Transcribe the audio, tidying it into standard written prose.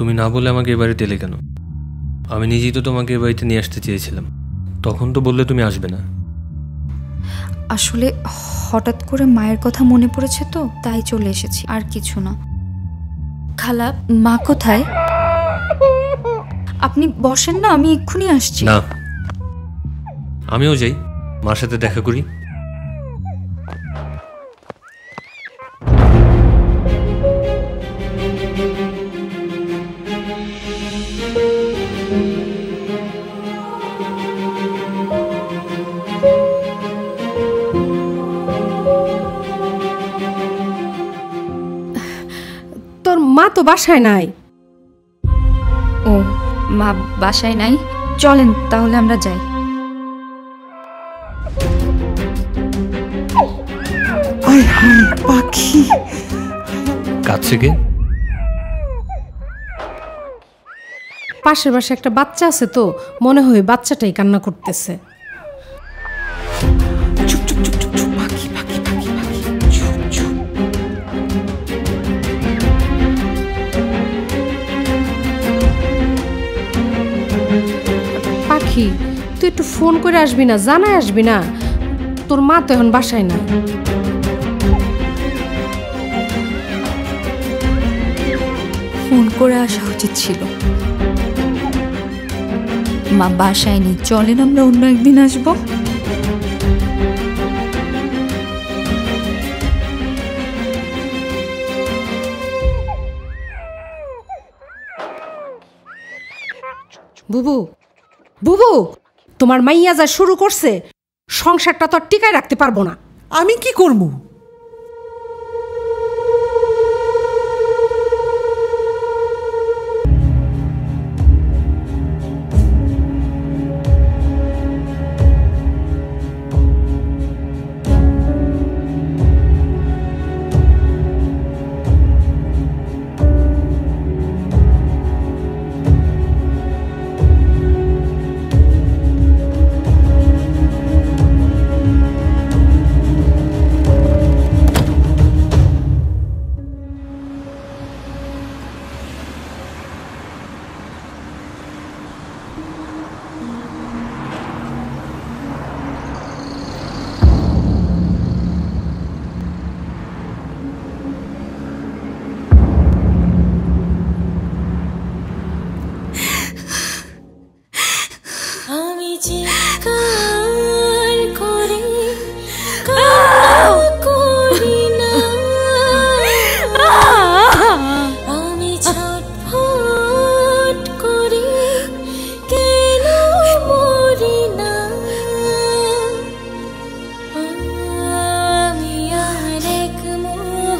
তুমি না বলে আমাকে এ বাড়িতে এলে কেন? আমি নিজেই তো তোমাকে এ বাড়িতে নিয়ে আসতে চেয়েছিলাম, তখন তো বললে তুমি আসবে না। আসলে হঠাৎ করে মায়ের কথা মনে পড়েছে তো, তাই চলে এসেছি, আর কিছু না। খালা, মা কোথায়? আপনি বসেন না, আমি এক্ষুনি আসছি। না, আমিও যাই, মার সাথে দেখা করি। তোর মা তো বাসায় নাই। ও, মা বাসায় নাই? চলেন তাহলে আমরা যাই। পাখি কাছে কে? পাশের বাসায় একটা বাচ্চা আছে তো, মনে হয় বাচ্চাটাই কান্না করতেছে। চুপ চুপ চুপ চুপ চুপ, পাখি পাখি পাখি পাখি, চুপ চুপ। পাখি, তুই একটু ফোন করে আসবি না, জানাই আসবি না? তোর মা তো এখন বাসায় না। ফোন করে আসা উচিত ছিল। মা বাসায় নেই, চলেন আমরা অন্য একদিন আসবো। বুবু, বুবু, তোমার মাইয়া যা শুরু করছে, সংসারটা তো আর টিকায় রাখতে পারবো না। আমি কি করবো?